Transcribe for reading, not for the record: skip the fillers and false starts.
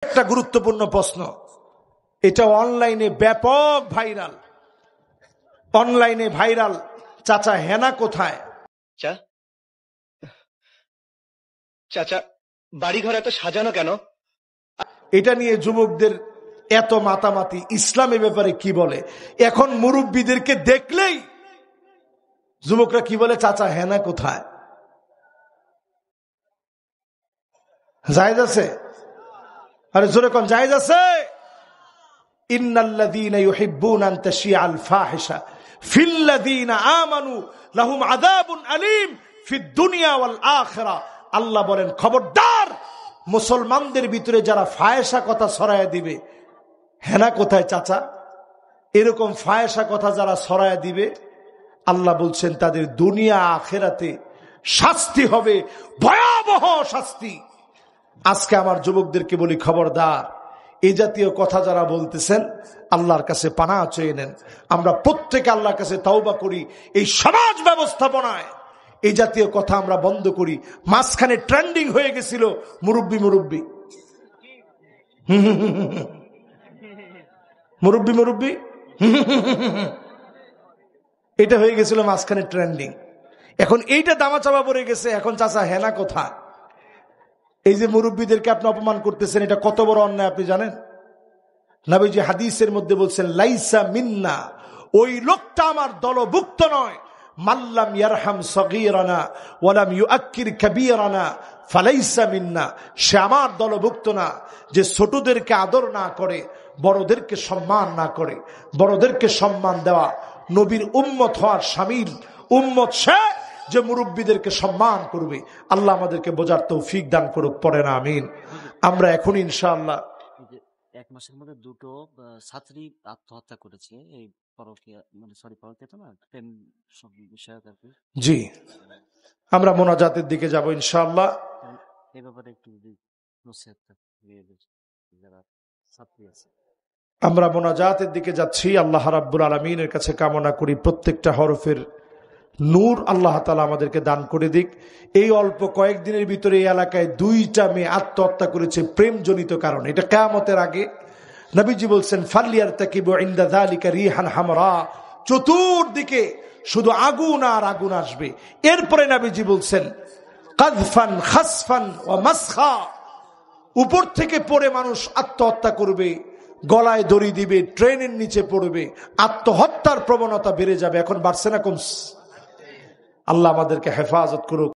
একটা গুরুত্বপূর্ণ প্রশ্ন, এটা অনলাইনে ব্যাপক ভাইরাল, অনলাইনে ভাইরাল। চাচা হেনা কোথায়? চাচা বাড়িঘর এত সাজানো কেন? এটা নিয়ে যুবকদের এত মাতামাতি। ইসলামের ব্যাপারে কি বলে? এখন মুরব্বীদেরকে দেখলেই যুবকরা কি বলে? চাচা হেনা কোথায়? জায়েজ আছে? আরে জোরে কোন জায়েজ আছে? ইন্নাল্লাযীনা ইউহিব্বুনা আন তাশিআল ফাহিশা ফিল্লাযীনা আমানু লাহুম আযাবুন আলীম ফিদ দুনিয়া ওয়াল আখিরা। আল্লাহ বলেন, খবরদার, মুসলমানদের ভিতরে যারা ফাহিশা কথা ছড়ায়া দিবে। হেনা কোথায় চাচা? এরকম ফাহিশা কথা যারা ছড়ায়া দিবে, আল্লাহ বলছেন তাদের দুনিয়া আখিরাতে শাস্তি হবে, ভয়াবহ শাস্তি। আজকে আমার যুবকদেরকে বলি, খবরদার, এই জাতীয় কথা যারা বলতেছেন আল্লাহর কাছে পানাহ চেয়ে নেন। আমরা প্রত্যেকে আল্লাহর কাছে তাওবা করি, এই সমাজ ব্যবস্থাপনায় এই জাতীয় কথা আমরা বন্ধ করি। মাঝখানে ট্রেন্ডিং হয়ে গেছিল মুরব্বি মুরব্বি মুরব্বি মুরব্বি, এটা হয়ে গেছিল মাঝখানে ট্রেন্ডিং। এখন এইটা দামাচাপা পড়ে গেছে। এখন চাচা হেনা কোথায়? এই যে মুরব্বীদেরকে আপনি অপমান করতেছেন, এটা কত বড় অন্যায় আপনি জানেন? নবীজি হাদিসের মধ্যে বলছেন, লাইসা মিন্না, ওই লোকটা আমার দলভুক্ত নয়। মাল্লাম ইয়ারহাম সগীরানা ওয়ালাম ইউআক্কির কাবীরানা ফালাইসা মিন্না, সে আমার দলভুক্ত না যে ছোটদেরকে আদর না করে, বড়দেরকে সম্মান না করে। বড়দেরকে সম্মান দেওয়া নবীর উম্মত হওয়ার শামিল। উম্মত সে যে মুরব্বীদেরকে সম্মান করবে। আল্লাহ আমাদেরকে বোঝার তৌফিক দান করুক, পড়ে না আমিন। আমরা এখন ইনশাআল্লাহ, এক মাসের মধ্যে দুটো ছাত্রী আত্মহত্যা করেছে, এই পরকীয়া মানে পরকীয়া তো না, প্রেম বিষয়ক আর কি। জি, আমরা মোনাজাতের দিকে যাব ইনশাআল্লাহ। এই ব্যাপারে একটু যারা ছাত্রী আছে, আমরা মোনাজাতের দিকে যাচ্ছি। আল্লাহ রাব্বুল আলামিনের কাছে কামনা করি প্রত্যেকটা হরফের নূর আল্লাহ তাআলা আমাদেরকে দান করে দিক। এই অল্প কয়েকদিনের ভিতরে এই এলাকায় 2টা মেয়ে আত্মহত্যা করেছে প্রেমজনিত কারণে। এটা কিয়ামতের আগে নবীজি বলছেন, ফালিয়ারতাকিবু ইনদা যালিকা রিহান হামরা, চতুর্দিকে শুধু আগুন আর আগুন আসবে। এরপরে নবীজি বলছেন, কাযফান খাসফান ওয়া মাসখা, উপর থেকে পড়ে মানুষ আত্মহত্যা করবে, গলায় দড়ি দিবে, ট্রেনের নিচে পড়বে, আত্মহত্যার প্রবণতা বেড়ে যাবে। এখন বাড়ছে না কমছে? আল্লাহ আমাদেরকে হেফাজত করুক।